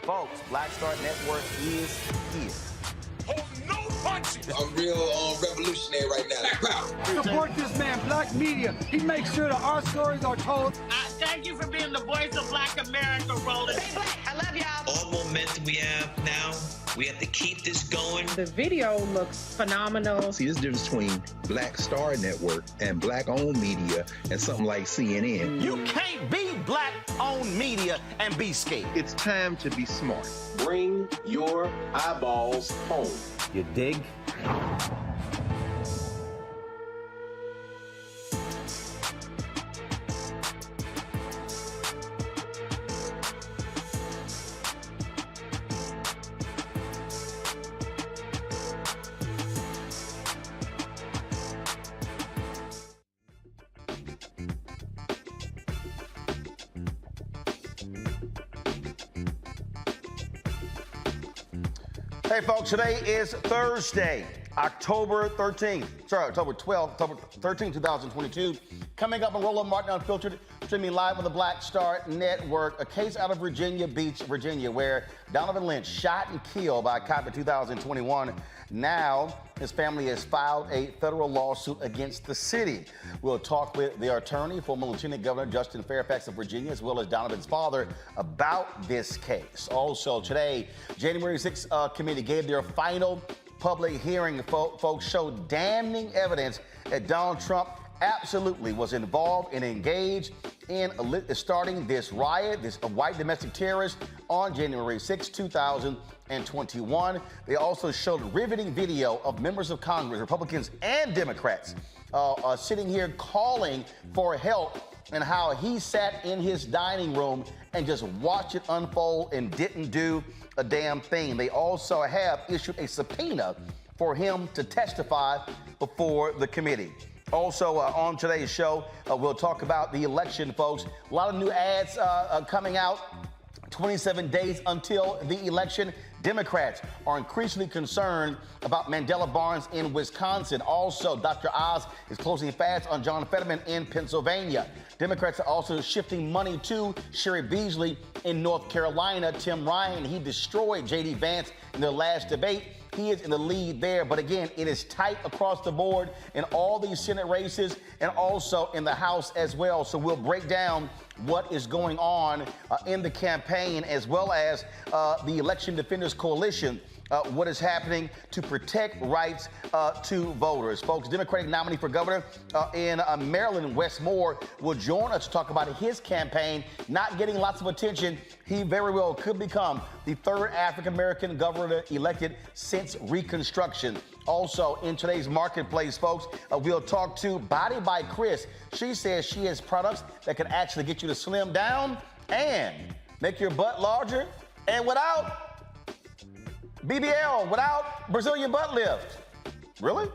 Folks, Black Star Network is here. Hold no punches! I'm real revolutionary right now. Black power. Support this man, Black media. He makes sure that our stories are told. Thank you for being the voice of Black America, Roland. Stay black. I love y'all. All momentum we have now, we have to keep this going. The video looks phenomenal. See, this difference between Black Star Network and Black-owned media and something like CNN. You can't be Black-owned media and be scared. It's time to be smart. Bring your eyeballs home. You dig? Hey folks, today is Thursday, October 13th. Sorry, October 12th, October 13th, 2022. Coming up on Roland Martin Unfiltered, streaming live on the Black Star Network, a case out of Virginia Beach, Virginia, where Donovon Lynch shot and killed by a cop in 2021. Now, his family has filed a federal lawsuit against the city. We'll talk with the attorney, former Lieutenant Governor Justin Fairfax of Virginia, as well as Donovon's father, about this case. Also today, January 6th committee gave their final public hearing. Folks showed damning evidence that Donald Trump absolutely was involved and engaged in starting this riot, this white domestic terrorist, on January 6, 2021. They also showed riveting video of members of Congress, Republicans and Democrats, sitting here calling for help, and how he sat in his dining room and just watched it unfold and didn't do a damn thing. They also have issued a subpoena for him to testify before the committee. Also, on today's show, we'll talk about the election, folks. A lot of new ads coming out. 27 days until the election. Democrats are increasingly concerned about Mandela Barnes in Wisconsin. Also, Dr. Oz is closing fast on John Fetterman in Pennsylvania. Democrats are also shifting money to Sherry Beasley in North Carolina. Tim Ryan, he destroyed J.D. Vance in their last debate. He is in the lead there, but again, it is tight across the board in all these Senate races and also in the House as well. So we'll break down what is going on in the campaign, as well as the Election Defenders Coalition, what is happening to protect rights to voters. Folks, Democratic nominee for governor in Maryland, Wes Moore, will join us to talk about his campaign not getting lots of attention. He very well could become the third African-American governor elected since Reconstruction. Also, in today's marketplace, folks, we'll talk to Body by Chris. She says she has products that can actually get you to slim down and make your butt larger, and without BBL, without Brazilian butt lift. Really?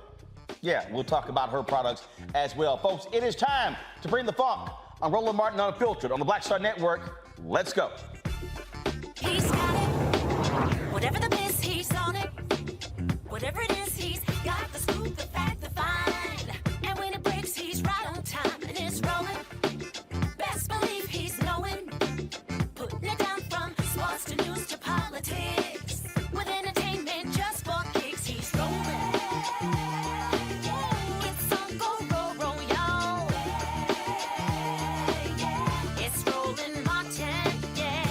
Yeah, we'll talk about her products as well. Folks, it is time to bring the funk on Roland Martin Unfiltered on the Black Star Network. Let's go. He's got it. Whatever the miss, he's on it. Whatever it is, he's got the scoop, the fact, the find. And when it breaks, he's right on time and it's rolling. Best believe he's knowing. Putting it down from sports to news to politics. With entertainment just for kicks, he's rolling. It's on go, roll, y'all. It's Roland Martin, yeah.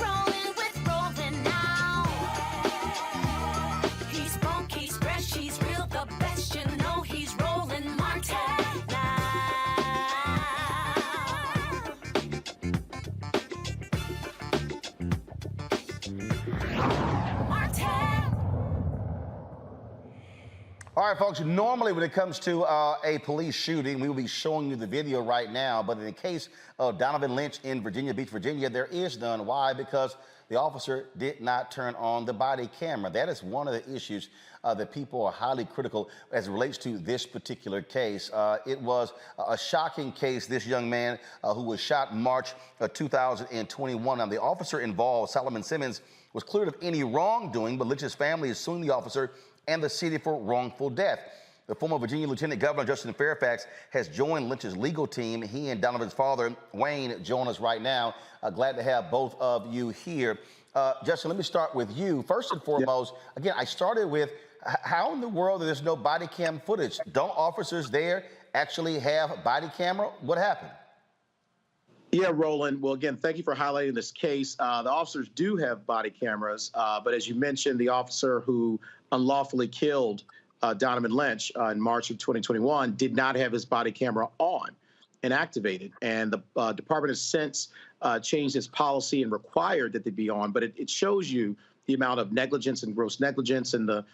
Rolling with Roland now. He's funk, he's fresh, he's real, the best, you know he's Roland Martin now. All right, folks, normally when it comes to a police shooting, we will be showing you the video right now. But in the case of Donovon Lynch in Virginia Beach, Virginia, there is none. Why? Because the officer did not turn on the body camera. That is one of the issues that people are highly critical as it relates to this particular case. It was a shocking case, this young man who was shot March 2021. Now, the officer involved, Solomon Simmons, was cleared of any wrongdoing, but Lynch's family is suing the officer and the city for wrongful death. The former Virginia Lieutenant Governor Justin Fairfax has joined Lynch's legal team. He and Donovon's father, Wayne, join us right now. Glad to have both of you here. Justin, let me start with you. First and foremost, again, I started with how in the world there's no body cam footage? Don't officers there actually have body camera? What happened? Yeah, Roland. Well, again, thank you for highlighting this case. The officers do have body cameras, but as you mentioned, the officer who unlawfully killed Donovon Lynch in March of 2021 did not have his body camera on and activated. And the department has since changed its policy and required that they be on, but it shows you the amount of negligence and gross negligence and the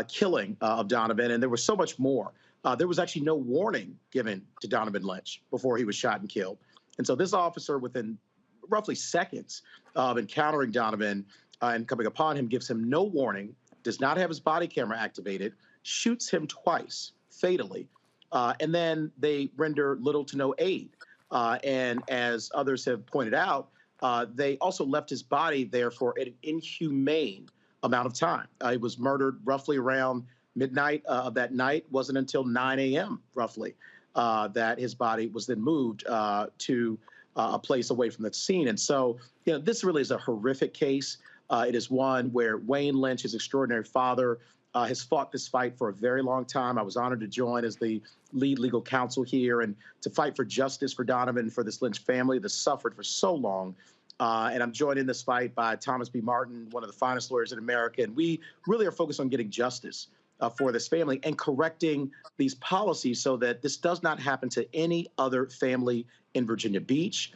killing of Donovon. And there was so much more. There was actually no warning given to Donovon Lynch before he was shot and killed. And so this officer, within roughly seconds of encountering Donovon and coming upon him, gives him no warning, does not have his body camera activated, shoots him twice, fatally, and then they render little to no aid. And as others have pointed out, they also left his body there for an inhumane amount of time. He was murdered roughly around midnight of that night. It wasn't until 9 a.m. roughly that his body was then moved to a place away from the scene. And so, this really is a horrific case. It is one where Wayne Lynch, his extraordinary father, has fought this fight for a very long time. I was honored to join as the lead legal counsel here and to fight for justice for Donovon, for this Lynch family that suffered for so long. And I'm joined in this fight by Thomas B. Martin, one of the finest lawyers in America. And we really are focused on getting justice for this family and correcting these policies so that this does not happen to any other family in Virginia Beach,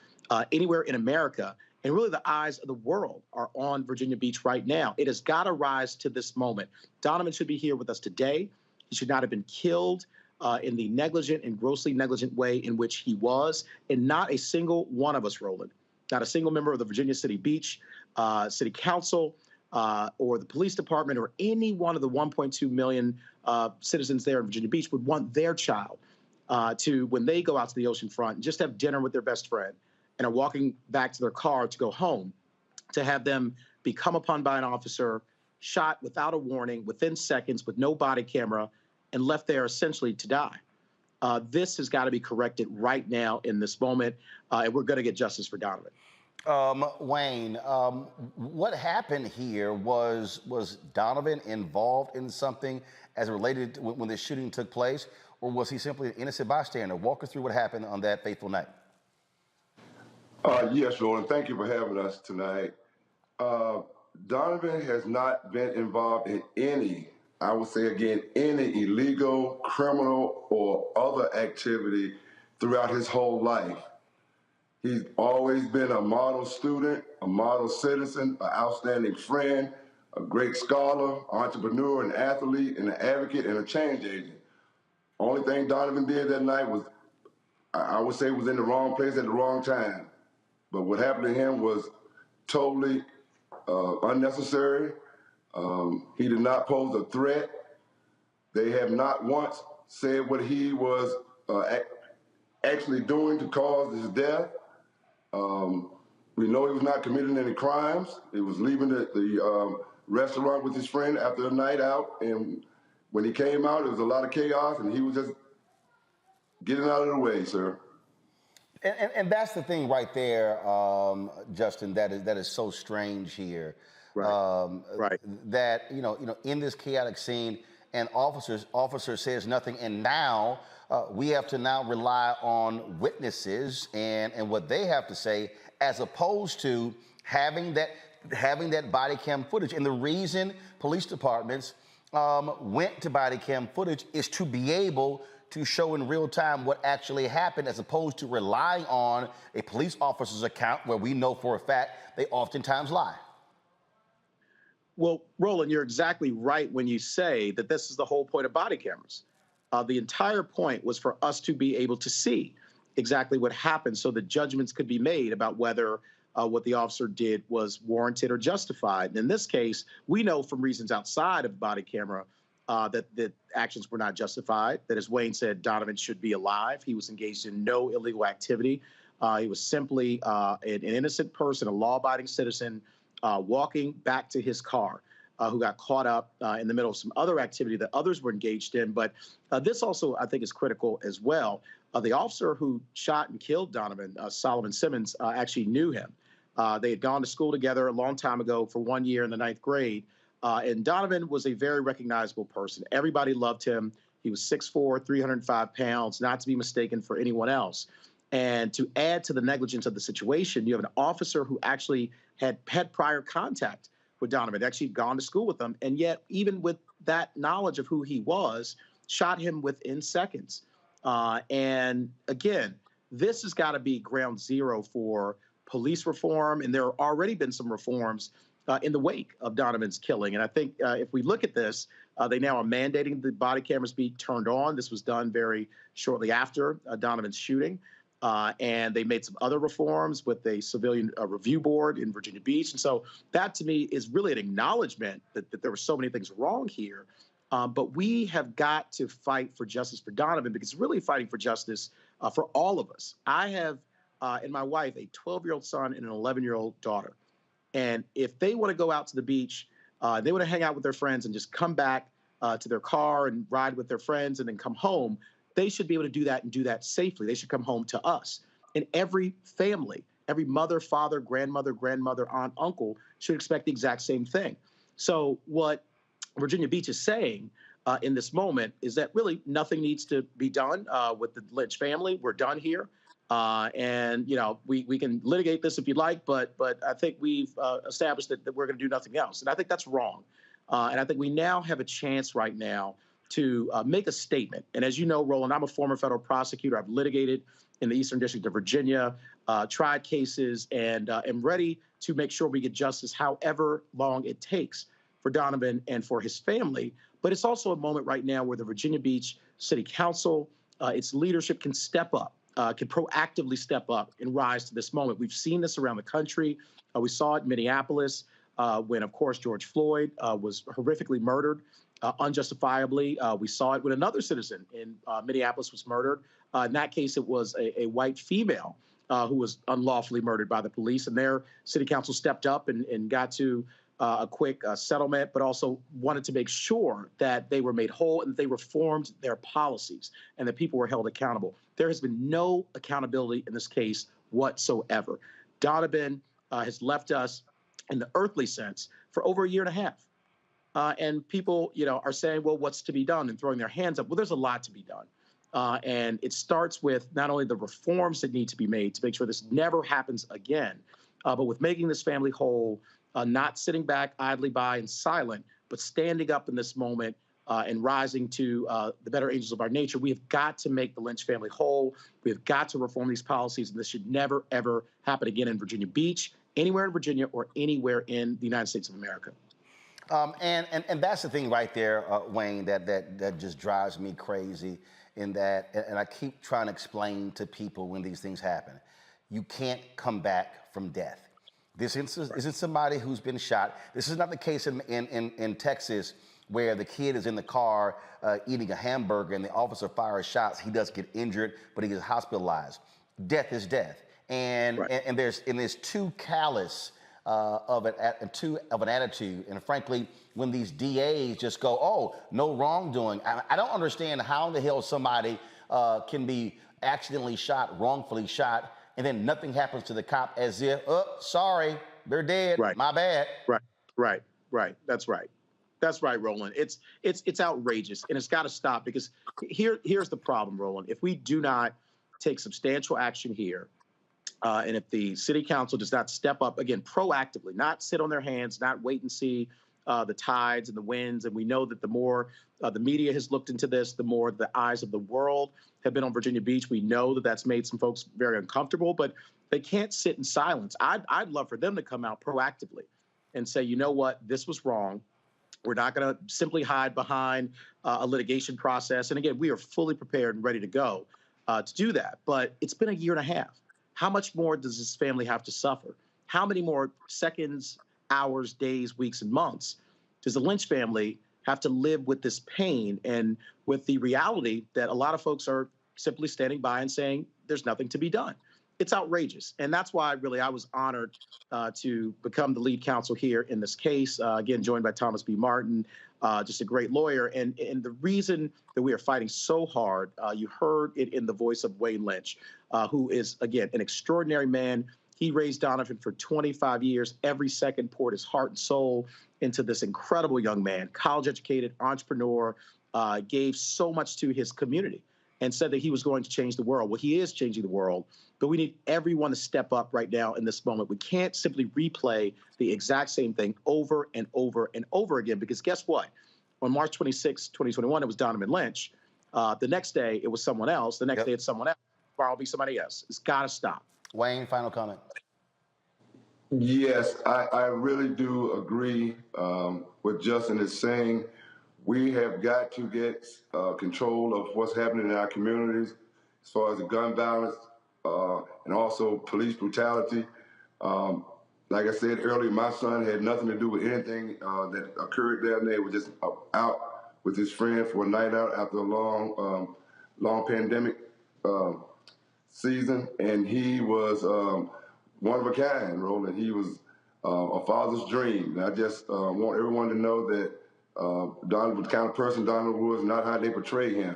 anywhere in America. And really the eyes of the world are on Virginia Beach right now. It has got to rise to this moment. Donovon should be here with us today. He should not have been killed in the negligent and grossly negligent way in which he was. And not a single one of us, Roland, not a single member of the Virginia City Beach City Council or the police department or any one of the 1.2 million citizens there in Virginia Beach would want their child to, when they go out to the ocean front, just have dinner with their best friend and are walking back to their car to go home, to have them be come upon by an officer, shot without a warning, within seconds, with no body camera, and left there essentially to die. This has got to be corrected right now in this moment, and we're going to get justice for Donovon. Wayne, what happened here was Donovon involved in something as related to when the shooting took place, or was he simply an innocent bystander? Walk us through what happened on that fateful night. Yes, Roland, thank you for having us tonight. Donovon has not been involved in any, I would say again, any illegal, criminal, or other activity throughout his whole life. He's always been a model student, a model citizen, an outstanding friend, a great scholar, entrepreneur, an athlete, and an advocate, and a change agent. Only thing Donovon did that night was, I would say, was in the wrong place at the wrong time. But what happened to him was totally unnecessary. He did not pose a threat. They have not once said what he was actually doing to cause his death. We know he was not committing any crimes. He was leaving the restaurant with his friend after a night out, and when he came out, there was a lot of chaos, and he was just getting out of the way, sir. And that's the thing right there, Justin, that is so strange here. Right. Right. That, in this chaotic scene, an officer says nothing, and now we have to now rely on witnesses and what they have to say, as opposed to having that body cam footage. And the reason police departments went to body cam footage is to be able to show in real time what actually happened, as opposed to relying on a police officer's account where we know for a fact they oftentimes lie. Well, Roland, you're exactly right when you say that this is the whole point of body cameras. The entire point was for us to be able to see exactly what happened so that judgments could be made about whether what the officer did was warranted or justified. And in this case, we know from reasons outside of the body camera that actions were not justified, that, as Wayne said, Donovon should be alive. He was engaged in no illegal activity. He was simply an innocent person, a law-abiding citizen, walking back to his car, who got caught up in the middle of some other activity that others were engaged in. But this also, I think, is critical as well. The officer who shot and killed Donovon, Solomon Simmons, actually knew him. They had gone to school together a long time ago for 1 year in the 9th grade. And Donovan was a very recognizable person. Everybody loved him. He was 6'4", 305 pounds, not to be mistaken for anyone else. And to add to the negligence of the situation, you have an officer who actually had prior contact with Donovan, actually gone to school with him, and yet even with that knowledge of who he was, shot him within seconds. And again, this has got to be ground zero for police reform, and there have already been some reforms in the wake of Donovan's killing. And I think if we look at this, they now are mandating the body cameras be turned on. This was done very shortly after Donovan's shooting. And they made some other reforms with a civilian review board in Virginia Beach. And so that, to me, is really an acknowledgement that there were so many things wrong here. But we have got to fight for justice for Donovan, because it's really fighting for justice for all of us. I have, and my wife, a 12-year-old son and an 11-year-old daughter. And if they want to go out to the beach, they want to hang out with their friends and just come back to their car and ride with their friends and then come home, they should be able to do that and do that safely. They should come home to us. And every family, every mother, father, grandmother, aunt, uncle should expect the exact same thing. So what Virginia Beach is saying in this moment is that really nothing needs to be done with the Lynch family. We're done here. And, you know, we can litigate this if you'd like, but I think we've established that we're going to do nothing else. And I think that's wrong. And I think we now have a chance right now to make a statement. And as you know, Roland, I'm a former federal prosecutor. I've litigated in the Eastern District of Virginia, tried cases, and am ready to make sure we get justice however long it takes for Donovan and for his family. But it's also a moment right now where the Virginia Beach City Council, its leadership can step up, can proactively step up and rise to this moment. We've seen this around the country. We saw it in Minneapolis when, of course, George Floyd was horrifically murdered. Unjustifiably. We saw it when another citizen in Minneapolis was murdered. In that case, it was a white female who was unlawfully murdered by the police, and their city council stepped up and got to a quick settlement, but also wanted to make sure that they were made whole and that they reformed their policies and that people were held accountable. There has been no accountability in this case whatsoever. Donovan has left us in the earthly sense for over a year and a half. And people, you know, are saying, well, what's to be done, and throwing their hands up. Well, there's a lot to be done. And it starts with not only the reforms that need to be made to make sure this never happens again, but with making this family whole, not sitting back idly by and silent, but standing up in this moment and rising to the better angels of our nature. We have got to make the Lynch family whole. We have got to reform these policies, and this should never, ever happen again in Virginia Beach, anywhere in Virginia, or anywhere in the United States of America. And that's the thing right there, Wayne, that just drives me crazy, in that, and I keep trying to explain to people when these things happen, you can't come back from death. This isn't somebody who's been shot. This is not the case in Texas, where the kid is in the car eating a hamburger and the officer fires shots. He does get injured, but he gets hospitalized. Death is death. And, right. and there's too callous of an attitude. And frankly, when these DAs just go, oh, no wrongdoing, I don't understand how in the hell somebody can be accidentally shot, wrongfully shot, and then nothing happens to the cop, as if, oh, sorry, they're dead, right. My bad. Right. That's right. That's right, Roland. It's outrageous, and it's got to stop, because here's the problem, Roland. If we do not take substantial action here, and if the city council does not step up, again, proactively, not sit on their hands, not wait and see the tides and the winds, and we know that the more the media has looked into this, the more the eyes of the world have been on Virginia Beach. We know that that's made some folks very uncomfortable, but they can't sit in silence. I'd love for them to come out proactively and say, you know what, this was wrong. We're not going to simply hide behind a litigation process. And again, we are fully prepared and ready to go to do that. But it's been a year and a half. How much more does this family have to suffer? How many more seconds, hours, days, weeks, and months does the Lynch family have to live with this pain and with the reality that a lot of folks are simply standing by and saying there's nothing to be done? It's outrageous. And that's why really I was honored to become the lead counsel here in this case, again, joined by Thomas B. Martin, just a great lawyer. And the reason that we are fighting so hard, you heard it in the voice of Wayne Lynch, who is, again, an extraordinary man He raised Donovan for 25 years. Every second poured his heart and soul into this incredible young man, college-educated entrepreneur, gave so much to his community and said that he was going to change the world. Well, he is changing the world, but we need everyone to step up right now in this moment. We can't simply replay the exact same thing over and over and over again, because guess what? On March 26, 2021, it was Donovan Lynch. The next day, it was someone else. The next day, it's someone else. Tomorrow will be somebody else. It's got to stop. Wayne, final comment. Yes, I really do agree with Justin is saying. We have got to get control of what's happening in our communities as far as the gun violence and also police brutality. Like I said earlier, my son had nothing to do with anything that occurred down there. He was just out with his friend for a night out after a long pandemic season, and he was one of a kind, Roland. He was a father's dream. And I just want everyone to know that Donovan was the kind of person Donovan was, not how they portray him.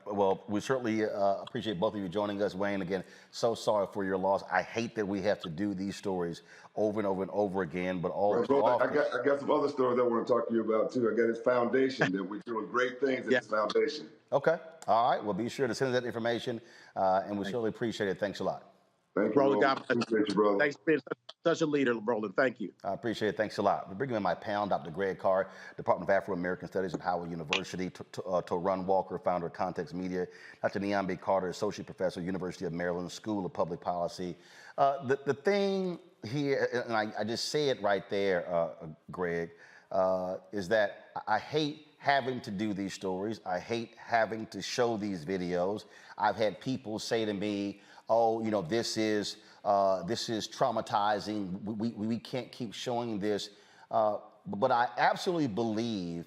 Well, we certainly appreciate both of you joining us. Wayne, again, so sorry for your loss. I hate that we have to do these stories over and over and over again, but all too often. I got some other stories I want to talk to you about, too. I got his foundation that we're doing great things at his foundation. Okay. All right. Well, be sure to send that information, and we certainly appreciate it. Thanks a lot. Thank you, Roland. God appreciate you, brother. Thanks for being such a leader, Roland. Thank you. I appreciate it. Thanks a lot. We're bringing in my pal, Dr. Greg Carr, Department of Afro-American Studies at Howard University, Torun Walker, founder of Context Media, Dr. Neon B. Carter, Associate Professor, University of Maryland School of Public Policy. The thing here, and I just say it right there, Greg, is that I hate having to do these stories. I hate having to show these videos. I've had people say to me, oh, you know, this is traumatizing. We can't keep showing this. But I absolutely believe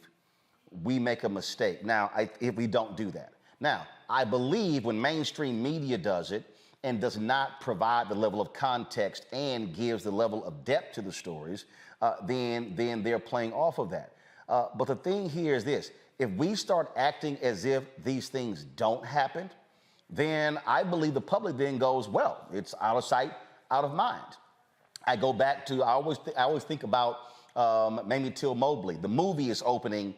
we make a mistake now if we don't do that. Now, I believe when mainstream media does it and does not provide the level of context and gives the level of depth to the stories, then they're playing off of that. But the thing here is this: if we start acting as if these things don't happen, then I believe the public then goes, well, it's out of sight, out of mind. I go back to, I always think about Mamie Till Mobley. The movie is opening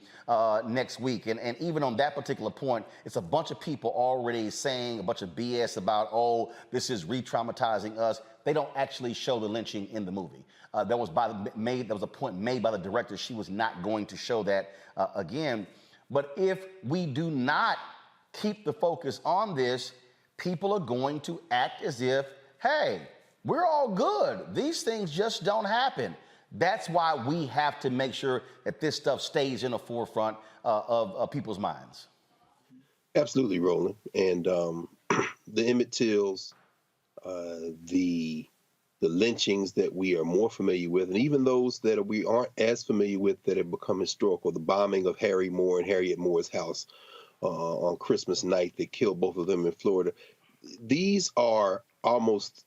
next week. And even on that particular point, it's a bunch of people already saying a bunch of BS about, oh, this is re-traumatizing us. They don't actually show the lynching in the movie. That was a point made by the director. She was not going to show that again. But if we do not keep the focus on this, people are going to act as if, hey, we're all good. These things just don't happen. That's why we have to make sure that this stuff stays in the forefront of people's minds. Absolutely, Roland. And the Emmett Tills, the lynchings that we are more familiar with, and even those that we aren't as familiar with that have become historical, the bombing of Harry Moore and Harriet Moore's house on Christmas night that killed both of them in Florida. These are almost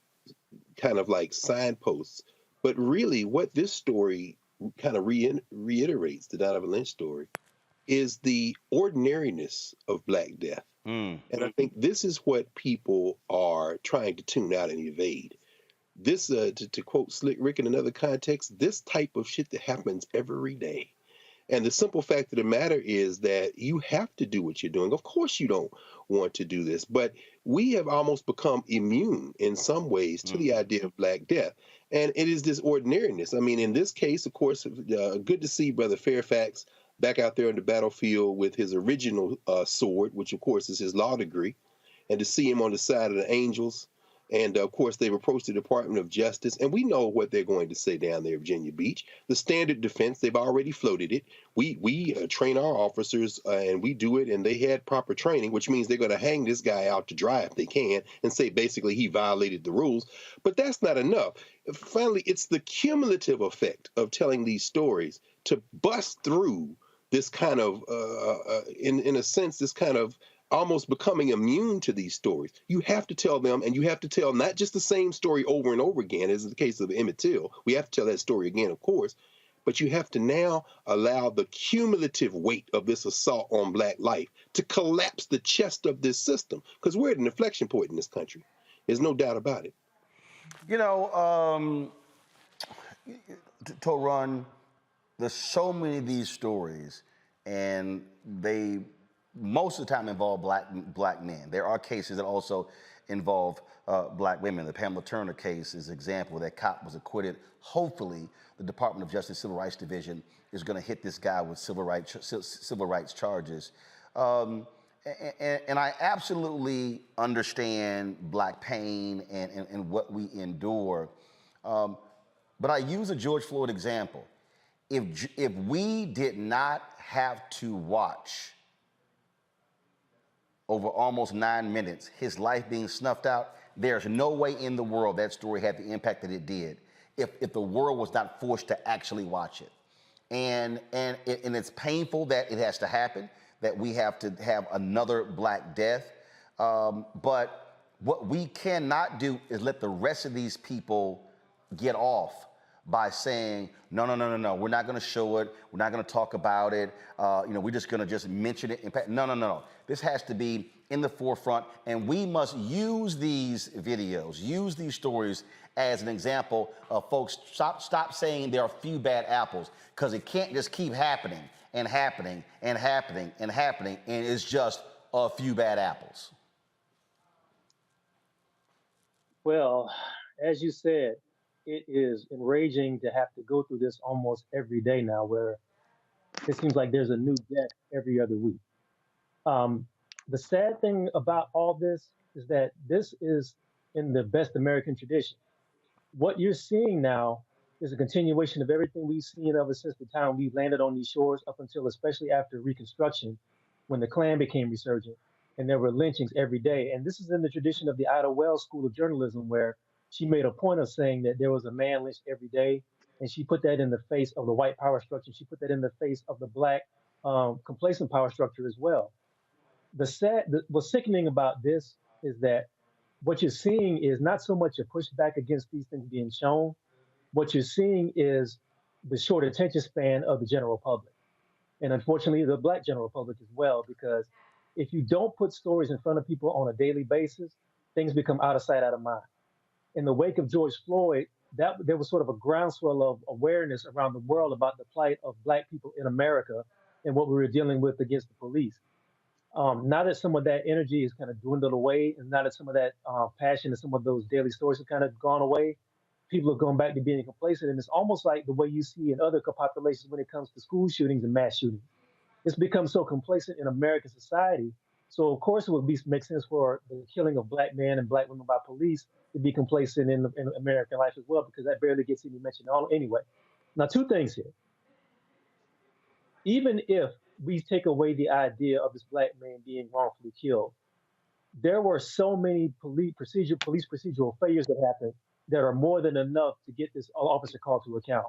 kind of like signposts. But really what this story kind of reiterates, the Donovan Lynch story, is the ordinariness of Black death. And I think this is what people are trying to tune out and evade. This, to quote Slick Rick in another context, this type of shit that happens every day. And the simple fact of the matter is that you have to do what you're doing. Of course you don't want to do this, but we have almost become immune in some ways to the idea of Black death. And it is this ordinariness. I mean, in this case, of course, good to see Brother Fairfax back out there on the battlefield with his original sword, which of course is his law degree, and to see him on the side of the angels. And of course, they've approached the Department of Justice, and we know what they're going to say down there at Virginia Beach. The standard defense, they've already floated it. We train our officers, and we do it, and they had proper training, which means they're going to hang this guy out to dry if they can and say basically he violated the rules. But that's not enough. Finally, it's the cumulative effect of telling these stories to bust through this kind of, in a sense, this kind of almost becoming immune to these stories. You have to tell them, and you have to tell not just the same story over and over again, as in the case of Emmett Till. We have to tell that story again, of course, but you have to now allow the cumulative weight of this assault on Black life to collapse the chest of this system, because we're at an inflection point in this country. There's no doubt about it. You know, to run, there's so many of these stories, and they most of the time involve black men. There are cases that also involve black women. The Pamela Turner case is an example. That cop was acquitted. Hopefully, the Department of Justice Civil Rights Division is going to hit this guy with civil rights charges. And I absolutely understand black pain and what we endure. But I use a George Floyd example. If we did not have to watch over almost 9 minutes his life being snuffed out, there's no way in the world that story had the impact that it did if the world was not forced to actually watch it. And it's painful that it has to happen, that we have to have another black death. But what we cannot do is let the rest of these people get off by saying, no, we're not going to show it. We're not going to talk about it. We're just going to just mention it. No. This has to be in the forefront, and we must use these videos, use these stories as an example of folks stop saying there are a few bad apples, because it can't just keep happening and happening and happening and happening, and it's just a few bad apples. Well, as you said, it is enraging to have to go through this almost every day now, where it seems like there's a new death every other week. The sad thing about all this is that this is in the best American tradition. What you're seeing now is a continuation of everything we've seen ever since the time we landed on these shores, up until especially after Reconstruction, when the Klan became resurgent and there were lynchings every day. And this is in the tradition of the Ida Wells School of Journalism, where she made a point of saying that there was a man lynched every day, and she put that in the face of the white power structure. She put that in the face of the black complacent power structure as well. What's sickening about this is that what you're seeing is not so much a pushback against these things being shown. What you're seeing is the short attention span of the general public, and unfortunately the black general public as well, because if you don't put stories in front of people on a daily basis, things become out of sight, out of mind. In the wake of George Floyd, there was sort of a groundswell of awareness around the world about the plight of black people in America and what we were dealing with against the police. Now that some of that energy is kind of dwindled away, and now that some of that passion and some of those daily stories have kind of gone away, people have gone back to being complacent. And it's almost like the way you see in other populations when it comes to school shootings and mass shootings. It's become so complacent in American society. So of course it would make sense for the killing of black men and black women by police to be complacent in American life as well, because that barely gets any mention anyway. Now, two things here. Even if we take away the idea of this black man being wrongfully killed, there were so many police procedural failures that happened that are more than enough to get this officer called to account.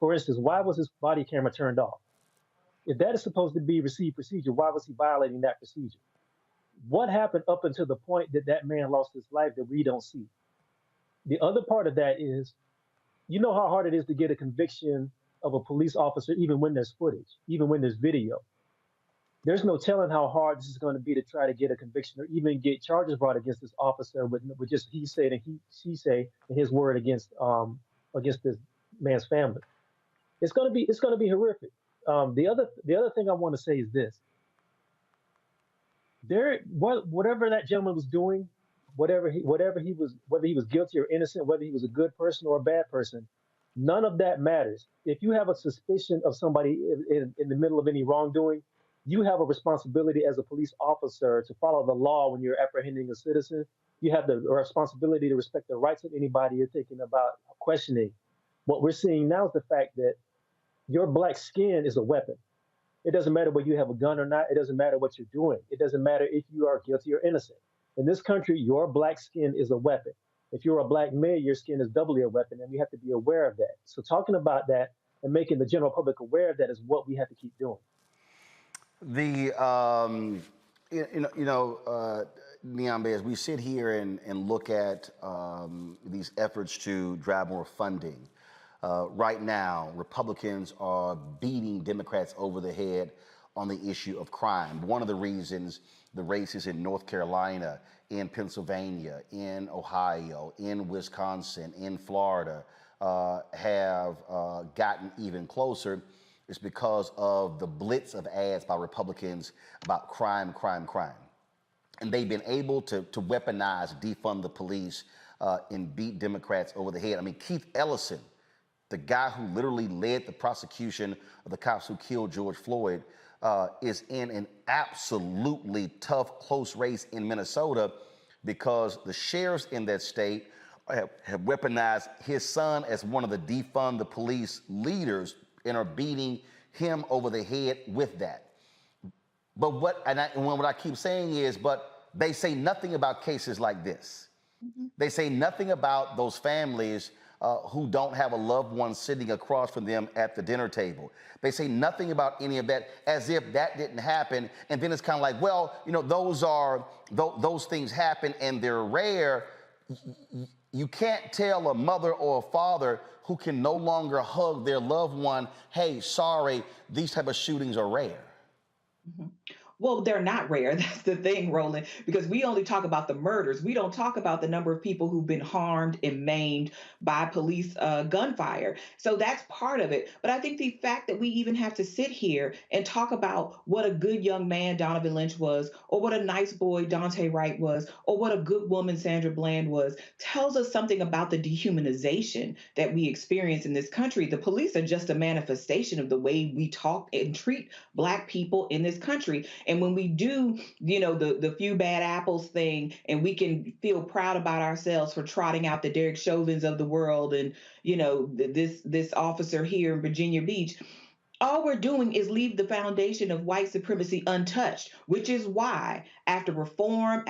For instance, why was his body camera turned off? If that is supposed to be received procedure, why was he violating that procedure? What happened up until the point that that man lost his life that we don't see? The other part of that is, you know how hard it is to get a conviction of a police officer, even when there's footage, even when there's video. There's no telling how hard this is going to be to try to get a conviction or even get charges brought against this officer with just he said and she say and his word against this man's family. It's going to be horrific. The other thing I want to say is this: whatever that gentleman was doing, whether he was guilty or innocent, whether he was a good person or a bad person, none of that matters. If you have a suspicion of somebody in the middle of any wrongdoing, you have a responsibility as a police officer to follow the law when you're apprehending a citizen. You have the responsibility to respect the rights of anybody you're thinking about questioning. What we're seeing now is the fact that your black skin is a weapon. It doesn't matter whether you have a gun or not. It doesn't matter what you're doing. It doesn't matter if you are guilty or innocent. In this country, your black skin is a weapon. If you're a black male, your skin is doubly a weapon, and we have to be aware of that. So talking about that and making the general public aware of that is what we have to keep doing. Niambe, as we sit here and look at these efforts to drive more funding, right now, Republicans are beating Democrats over the head on the issue of crime. One of the reasons the races in North Carolina, in Pennsylvania, in Ohio, in Wisconsin, in Florida have gotten even closer, is because of the blitz of ads by Republicans about crime, crime, crime. And they've been able to weaponize, defund the police, and beat Democrats over the head. I mean, Keith Ellison, the guy who literally led the prosecution of the cops who killed George Floyd, is in an absolutely tough, close race in Minnesota because the sheriffs in that state have weaponized his son as one of the defund the police leaders and are beating him over the head with that. But what I keep saying is, but they say nothing about cases like this. Mm-hmm. They say nothing about those families who don't have a loved one sitting across from them at the dinner table. They say nothing about any of that, as if that didn't happen. And then it's kind of like, well, you know, those things happen and they're rare. You can't tell a mother or a father who can no longer hug their loved one, hey, sorry, these type of shootings are rare. Mm-hmm. Well, they're not rare. That's the thing, Roland, because we only talk about the murders. We don't talk about the number of people who've been harmed and maimed by police gunfire. So that's part of it. But I think the fact that we even have to sit here and talk about what a good young man Donovon Lynch was, or what a nice boy Daunte Wright was, or what a good woman Sandra Bland was, tells us something about the dehumanization that we experience in this country. The police are just a manifestation of the way we talk and treat Black people in this country. And when we do, you know, the few bad apples thing, and we can feel proud about ourselves for trotting out the Derek Chauvins of the world and, you know, this officer here in Virginia Beach, all we're doing is leave the foundation of white supremacy untouched, which is why after reform,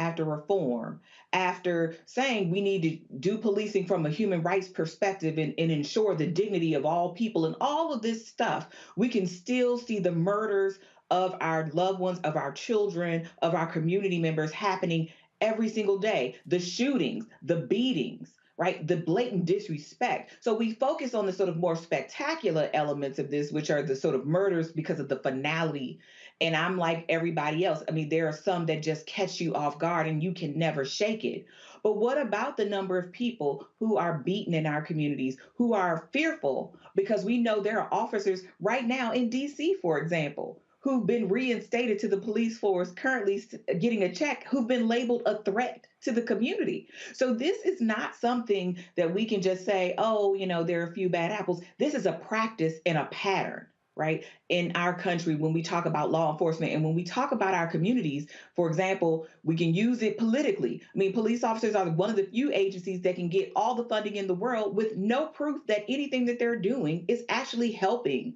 after saying we need to do policing from a human rights perspective and ensure the dignity of all people and all of this stuff, we can still see the murders of our loved ones, of our children, of our community members happening every single day. The shootings, the beatings, right? The blatant disrespect. So we focus on the sort of more spectacular elements of this, which are the sort of murders because of the finality. And I'm like everybody else. I mean, there are some that just catch you off guard and you can never shake it. But what about the number of people who are beaten in our communities, who are fearful? Because we know there are officers right now in D.C., for example, who've been reinstated to the police force, currently getting a check, who've been labeled a threat to the community. So this is not something that we can just say, oh, you know, there are a few bad apples. This is a practice and a pattern, right, in our country when we talk about law enforcement and when we talk about our communities. For example, we can use it politically. I mean, police officers are one of the few agencies that can get all the funding in the world with no proof that anything that they're doing is actually helping.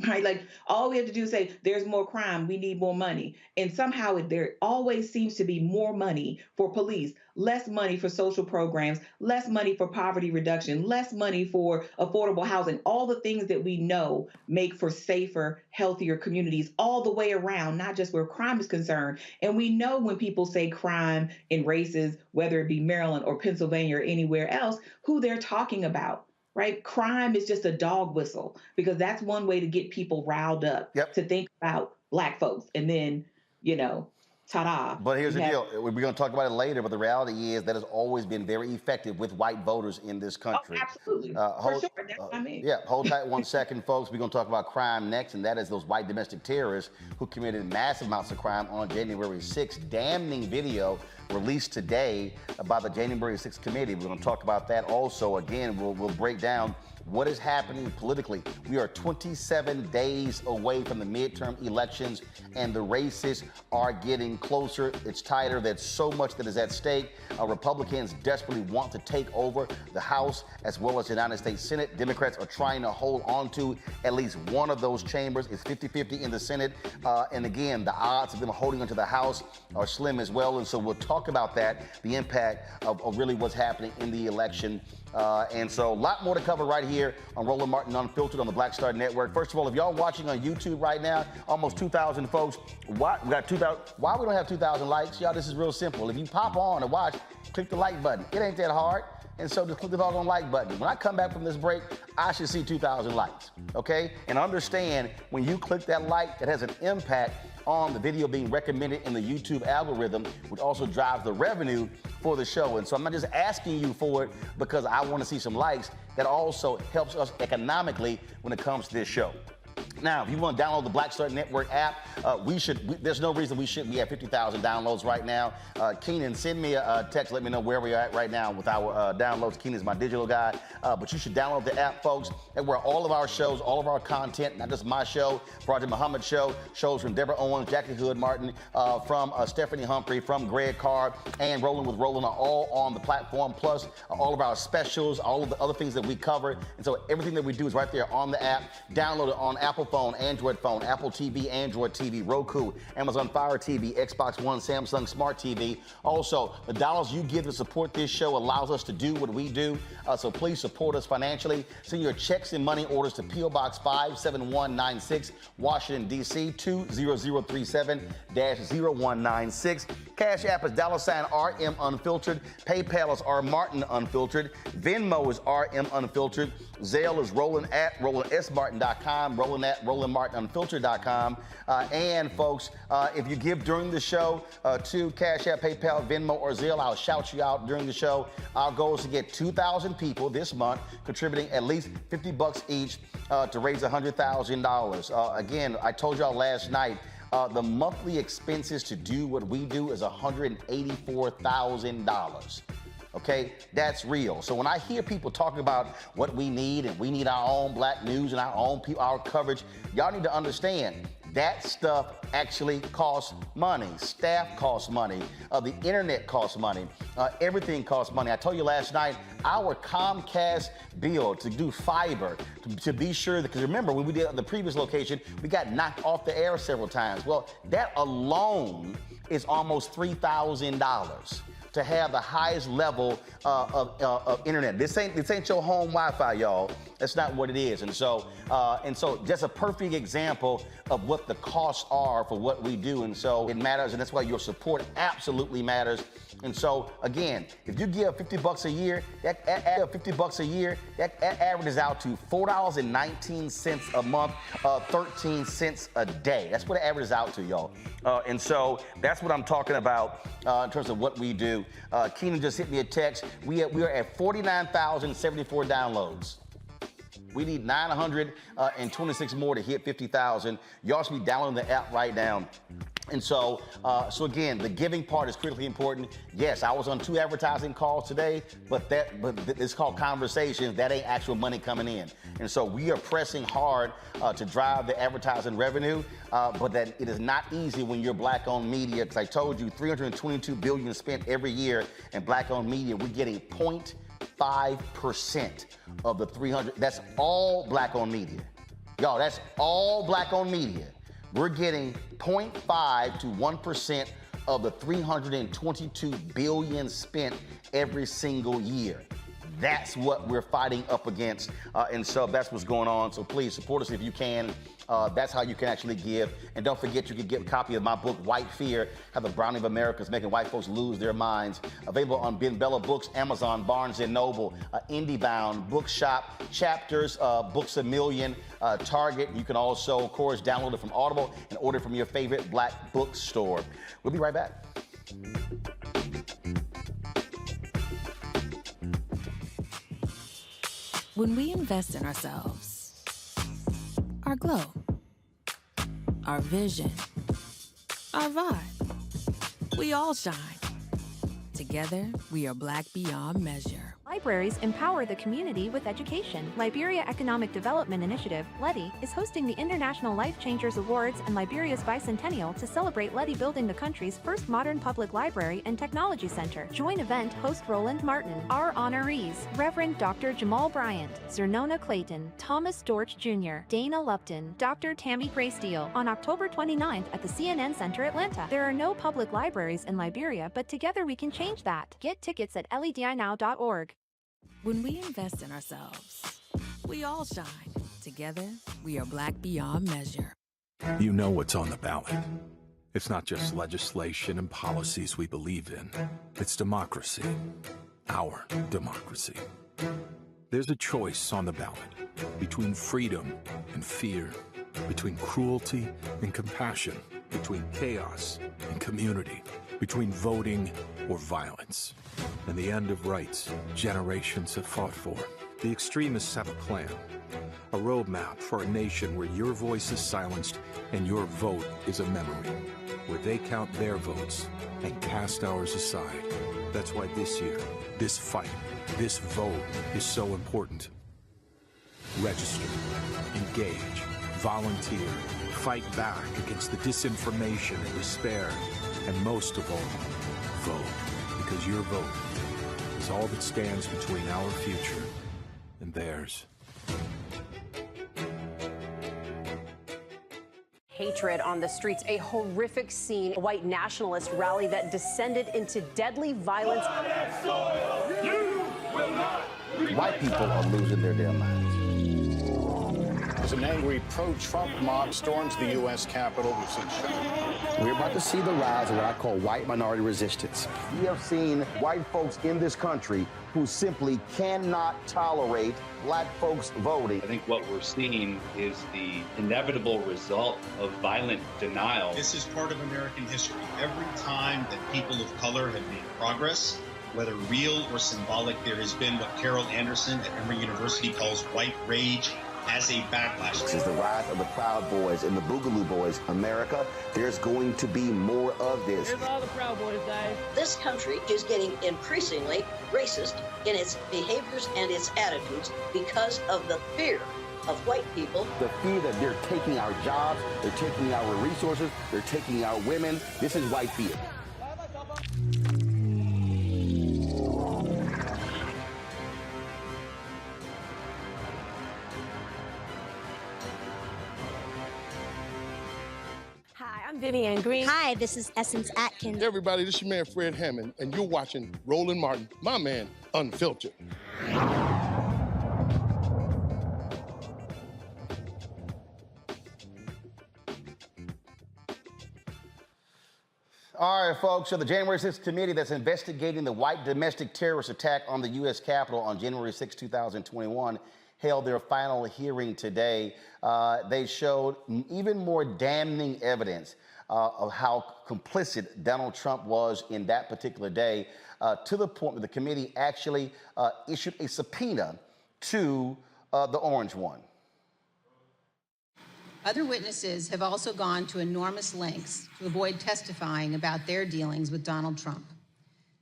Right? Like all we have to do is say, there's more crime, we need more money. And somehow there always seems to be more money for police, less money for social programs, less money for poverty reduction, less money for affordable housing, all the things that we know make for safer, healthier communities all the way around, not just where crime is concerned. And we know when people say crime in races, whether it be Maryland or Pennsylvania or anywhere else, who they're talking about. Right? Crime is just a dog whistle because that's one way to get people riled up to think about Black folks. And then, you know, ta-da. But here's the deal. We're going to talk about it later, but the reality is that has always been very effective with white voters in this country. Oh, absolutely. For sure. That's what I mean. Yeah, hold tight 1 second, folks. We're going to talk about crime next, and that is those white domestic terrorists who committed massive amounts of crime on January 6th. Damning video released today by the January 6th committee. We're going to talk about that also. Again, we'll break down what is happening politically. We are 27 days away from the midterm elections, and the races are getting closer. It's tighter. There's so much that is at stake. Republicans desperately want to take over the House as well as the United States Senate. Democrats are trying to hold on to at least one of those chambers. It's 50-50 in the Senate. And again, the odds of them holding onto the House are slim as well. And so we'll talk about that, the impact of really what's happening in the election. And so a lot more to cover right here on Roland Martin Unfiltered on the Black Star Network. First of all, if y'all watching on YouTube right now, almost 2,000 folks. Why we don't have 2,000 likes? Y'all, this is real simple. If you pop on and watch, click the like button. It ain't that hard. And so just click the doggone like button. When I come back from this break, I should see 2,000 likes, okay? And understand when you click that like, that has an impact on the video being recommended in the YouTube algorithm, which also drives the revenue for the show. And so I'm not just asking you for it because I want to see some likes. That also helps us economically when it comes to this show. Now, if you want to download the Black Star Network app, there's no reason we shouldn't be at 50,000 downloads right now. Keenan, send me a text, let me know where we're at right now with our downloads. Keenan's my digital guy. But you should download the app, folks, and where all of our shows, all of our content, not just my show, Project Muhammad show, shows from Deborah Owens, Jackie Hood Martin, from Stephanie Humphrey, from Greg Carr, and Rolling with Roland are all on the platform, plus all of our specials, all of the other things that we cover. And so everything that we do is right there on the app. Download it on Apple phone, Android phone, Apple TV, Android TV, Roku, Amazon Fire TV, Xbox One, Samsung Smart TV. Also, the dollars you give to support this show allows us to do what we do. So please support us financially. Send your checks and money orders to P.O. Box 57196, Washington, D.C. 20037-0196. Cash App is $RM Unfiltered. PayPal is R Martin Unfiltered. Venmo is RM Unfiltered. Zelle is Roland at RolandSMartin.com, Roland at RolandMartinUnfiltered.com. And folks, if you give during the show to Cash App, PayPal, Venmo, or Zelle, I'll shout you out during the show. Our goal is to get 2,000 people this month contributing at least $50 each to raise $100,000. Again, I told y'all last night, the monthly expenses to do what we do is $184,000. Okay, that's real. So when I hear people talking about what we need and we need our own black news and our own our coverage, y'all need to understand that stuff actually costs money. Staff costs money. The internet costs money. Everything costs money. I told you last night, our Comcast bill to do fiber, to be sure, because remember when we did the previous location, we got knocked off the air several times. Well, that alone is almost $3,000 to have the highest level of internet. This ain't your home Wi-Fi, y'all. That's not what it is. And so just a perfect example of what the costs are for what we do. And so it matters, and that's why your support absolutely matters. And so again, if you give $50 a year, that averages out to $4.19 a month, 13 cents a day. That's what it averages out to, y'all. And so that's what I'm talking about in terms of what we do. Keenan just hit me a text. We are at 49,074 downloads. We need 926 more to hit 50,000. Y'all should be downloading the app right now. And so again, the giving part is critically important. Yes, I was on 2 advertising calls today, but it's called conversations. That ain't actual money coming in. And so we are pressing hard to drive the advertising revenue, but that it is not easy when you're black-owned media. Because I told you, $322 billion spent every year in black-owned media. We're getting 0.5% of the 300. That's all black-owned media. Y'all, that's all black-owned media. We're getting 0.5 to 1% of the $322 billion spent every single year. That's what we're fighting up against, and so that's what's going on. So please support us if you can. That's how you can actually give. And don't forget, you can get a copy of my book, White Fear, How the Browning of America is Making White Folks Lose Their Minds. Available on Ben Bella Books, Amazon, Barnes & Noble, IndieBound, Bookshop, Chapters, Books A Million, Target. You can also, of course, download it from Audible and order from your favorite black bookstore. We'll be right back. When we invest in ourselves, our glow, our vision, our vibe, we all shine. Together, we are black beyond measure. Libraries empower the community with education. Liberia Economic Development Initiative, LEDI, is hosting the International Life Changers Awards and Liberia's bicentennial to celebrate LEDI building the country's first modern public library and technology center. Join event host Roland Martin. Our honorees, Reverend Dr. Jamal Bryant, Zernona Clayton, Thomas Dorch Jr., Dana Lupton, Dr. Tammy Graysteele, on October 29th at the CNN Center, Atlanta. There are no public libraries in Liberia, but together we can change that. Get tickets at ledinow.org. When we invest in ourselves, we all shine. Together, we are black beyond measure. You know what's on the ballot. It's not just legislation and policies we believe in. It's democracy. Our democracy. There's a choice on the ballot between freedom and fear, between cruelty and compassion. between chaos and community, between voting or violence. And the end of rights generations have fought for. The extremists have a plan, a roadmap for a nation where your voice is silenced and your vote is a memory, where they count their votes and cast ours aside. That's why this year, this fight, this vote is so important. Register, engage, volunteer, fight back against the disinformation and despair, and most of all, vote, because your vote is all that stands between our future and theirs. Hatred on the streets, a horrific scene, a white nationalist rally that descended into deadly violence. White people are losing their damn minds. As an angry pro-Trump mob storms the U.S. Capitol, we've seen shooting. We're about to see the rise of what I call white minority resistance. We have seen white folks in this country who simply cannot tolerate black folks voting. I think what we're seeing is the inevitable result of violent denial. This is part of American history. Every time that people of color have made progress, whether real or symbolic, there has been what Carol Anderson at Emory University calls white rage as a backlash. This is the rise of the Proud Boys and the Boogaloo Boys. America, there's going to be more of this. Here's all the Proud Boys, guys. This country is getting increasingly racist in its behaviors and its attitudes because of the fear of white people. The fear that they're taking our jobs, they're taking our resources, they're taking our women. This is white fear. I'm Vivian Green. Hi, this is Essence Atkins. Hey everybody, this is your man Fred Hammond, and you're watching Roland Martin, my man, Unfiltered. All right, folks, so the January 6th committee that's investigating the white domestic terrorist attack on the U.S. Capitol on January 6, 2021, held their final hearing today. They showed even more damning evidence of how complicit Donald Trump was in that particular day, to the point where the committee actually issued a subpoena to the Orange One. Other witnesses have also gone to enormous lengths to avoid testifying about their dealings with Donald Trump.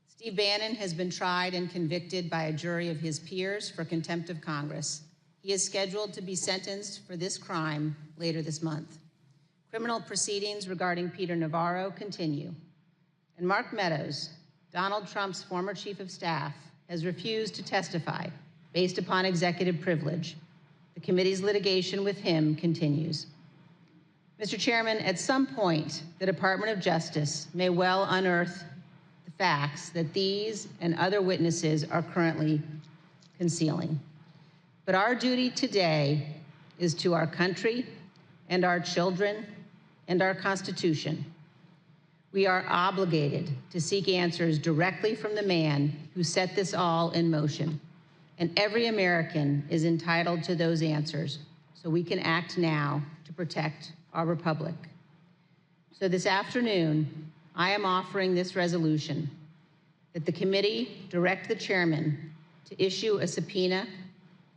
Steve Bannon has been tried and convicted by a jury of his peers for contempt of Congress. He is scheduled to be sentenced for this crime later this month. Criminal proceedings regarding Peter Navarro continue. And Mark Meadows, Donald Trump's former chief of staff, has refused to testify based upon executive privilege. The committee's litigation with him continues. Mr. Chairman, at some point, the Department of Justice may well unearth the facts that these and other witnesses are currently concealing. But our duty today is to our country and our children and our Constitution. We are obligated to seek answers directly from the man who set this all in motion. And every American is entitled to those answers, so we can act now to protect our republic. So this afternoon, I am offering this resolution that the committee direct the chairman to issue a subpoena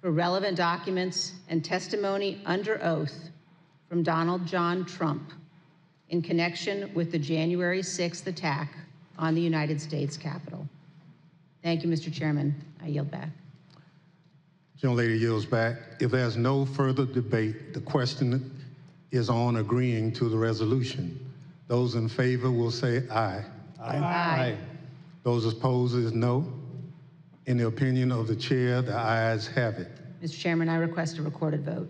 for relevant documents and testimony under oath from Donald John Trump in connection with the January 6th attack on the United States Capitol. Thank you, Mr. Chairman. I yield back. Gentlelady yields back. If there's no further debate, the question is on agreeing to the resolution. Those in favor will say aye. Aye. Aye. Those opposed is no. In the opinion of the chair, the ayes have it. Mr. Chairman, I request a recorded vote.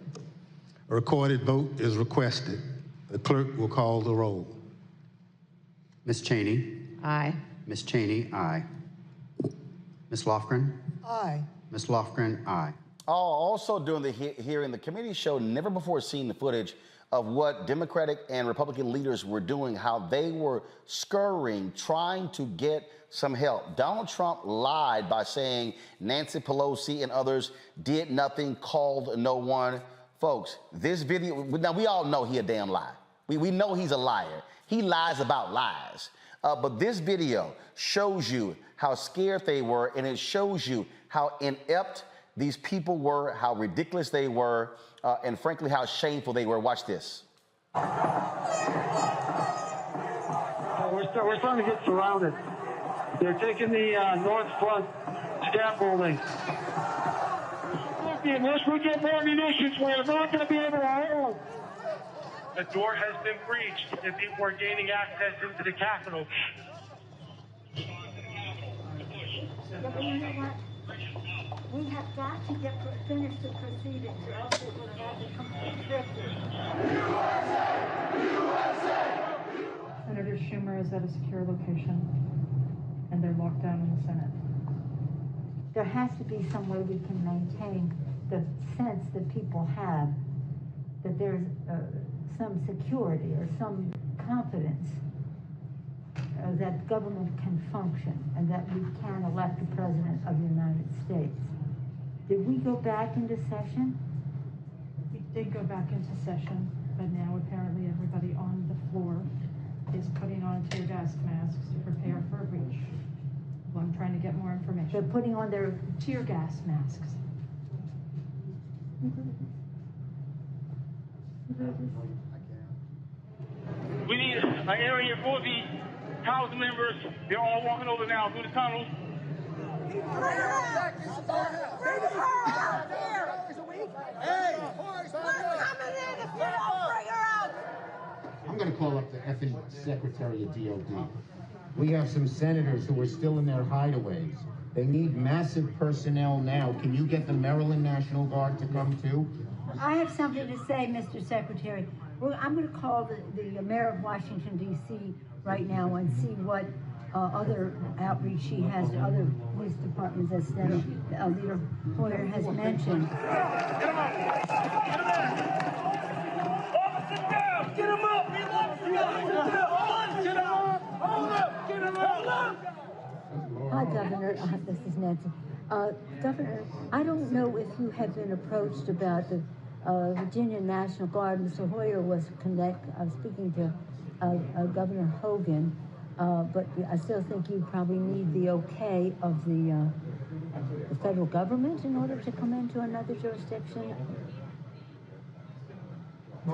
A recorded vote is requested. The clerk will call the roll. Ms. Cheney? Aye. Ms. Cheney, aye. Ms. Lofgren? Aye. Ms. Lofgren, aye. Also during the hearing, the committee showed never before seen the footage of what Democratic and Republican leaders were doing, how they were scurrying, trying to get some help. Donald Trump lied by saying Nancy Pelosi and others did nothing, called no one. Folks, this video, now we all know he a damn lie. We know he's a liar. He lies about lies. But this video shows you how scared they were, and it shows you how inept these people were, how ridiculous they were, and frankly, how shameful they were. Watch this. We're starting to get surrounded. They're taking the north front scaffolding. Unless we get more munitions, we're not going to be able to hold. The door has been breached, and people are gaining access into the Capitol. We have got to finish the proceedings, or else it will have become constricted. Senator Schumer is at a secure location, and they're locked down in the Senate. There has to be some way we can maintain the sense that people have that there's some security or some confidence that government can function and that we can elect the President of the United States. Did we go back into session? We did go back into session, but now apparently everybody on the floor is putting on tear gas masks to prepare for a breach. Well, I'm trying to get more information. They're putting on their tear gas masks. We need an area for the House members. They're all walking over now through the tunnels. I'm going to call up the effing Secretary of DOD. We have some senators who are still in their hideaways. They need massive personnel now. Can you get the Maryland National Guard to come too? I have something to say, Mr. Secretary. I'm going to call the mayor of Washington, D.C. right now and see what other outreach she has to other police departments, as Leader Hoyer has mentioned. Get him up! Hi, Governor. This is Nancy. Governor, I don't know if you have been approached about the Virginia National Guard. Mr. Hoyer was speaking to Governor Hogan, but I still think you probably need the okay of the federal government in order to come into another jurisdiction.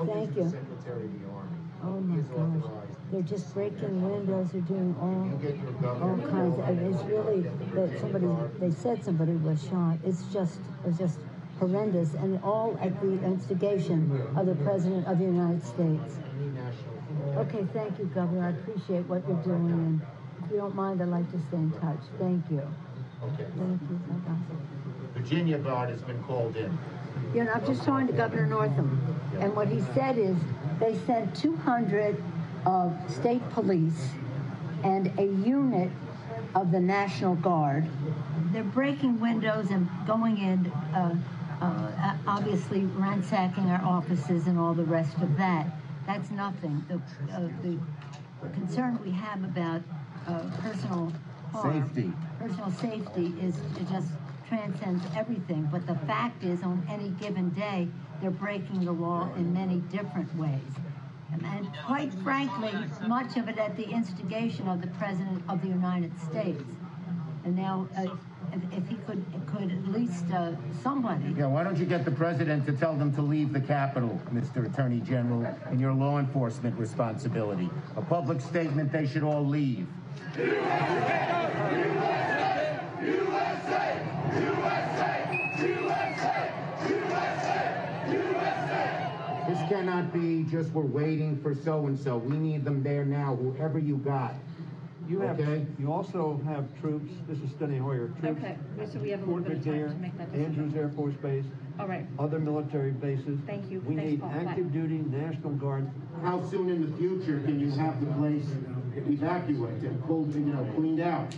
Thank you. Oh my gosh. They're just breaking windows, they're doing all kinds of, it's really, they said somebody was shot. It's just horrendous, and all at the instigation of the President of the United States. Okay, thank you, Governor. I appreciate what you're doing, and if you don't mind, I'd like to stay in touch. Thank you. Okay. Thank you. Virginia Guard has been called in. You know, I'm just talking to Governor Northam, and what he said is they sent 200 state police and a unit of the National Guard. They're breaking windows and going in, obviously ransacking our offices and all the rest of that. That's nothing. The concern we have about personal harm, personal safety is just transcends everything. But the fact is, on any given day, they're breaking the law in many different ways. And quite frankly, much of it at the instigation of the President of the United States. And now, if he could at least somebody. Yeah, why don't you get the President to tell them to leave the Capitol, Mr. Attorney General, in your law enforcement responsibility. A public statement, they should all leave. This cannot be just we're waiting for so-and-so. We need them there now, whoever you got. You have. Okay? You also have troops. This is Steny Hoyer. Troops. Okay, so we have a Fort little bit of time McNair, to make that decision. Andrews Air Force Base. All right. Other military bases. Thank you. We Thanks, need Paul. active duty National Guard. How soon in the future can you have the place evacuated and pulled, cleaned out?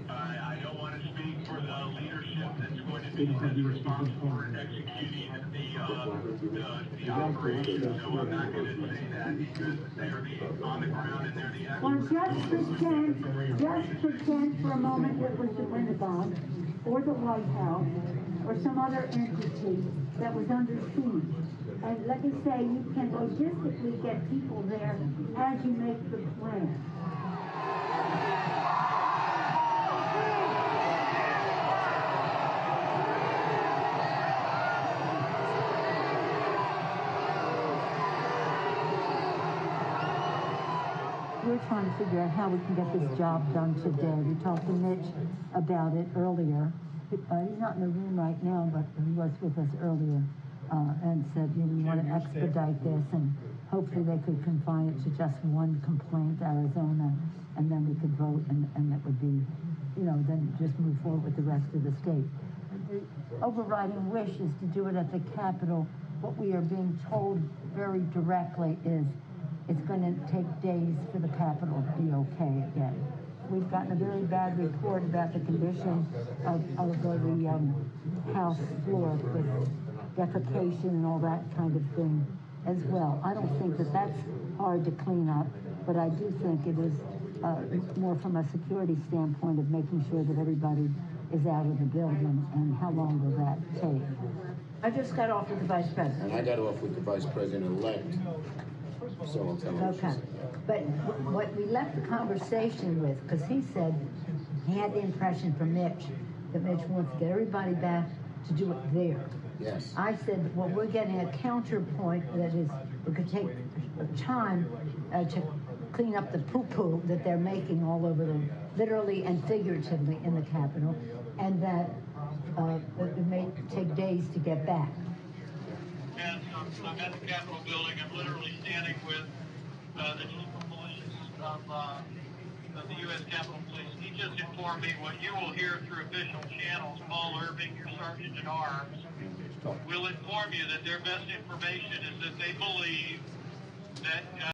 I don't want to speak for the leadership that's going to be responsible for executing the operation, so I'm not going to say that because they're on the ground and they're the Well, just pretend for a moment it was the Pentagon or the White House or some other entity that was under siege. And let me say, you can logistically get people there as you make the plan. We're trying to figure out how we can get this job done today. We talked to Mitch about it earlier. He's not in the room right now, but he was with us earlier and said, you know, we want to expedite this, and hopefully they could confine it to just one complaint, Arizona, and then we could vote, and it would be, you know, then just move forward with the rest of the state. The overriding wish is to do it at the Capitol. What we are being told very directly is it's going to take days for the Capitol to be okay again. We've gotten a very bad report about the condition of the House floor with defecation and all that kind of thing as well. I don't think that that's hard to clean up, but I do think it is more from a security standpoint of making sure that everybody is out of the building, and how long will that take? I just got off with the Vice President. And I got off with the Vice President-elect. So I'll tell you. Okay. But what we left the conversation with, because he said he had the impression from Mitch that Mitch wants to get everybody back to do it there. Yes. I said, well, we're getting a counterpoint that is, it could take time to clean up the poo-poo that they're making all over them, literally and figuratively in the Capitol, and that it may take days to get back. And I'm at the Capitol building. I'm literally standing with the chief of police of the U.S. Capitol Police. He just informed me what you will hear through official channels. Paul Irving, your sergeant at arms, will inform you that their best information is that they believe that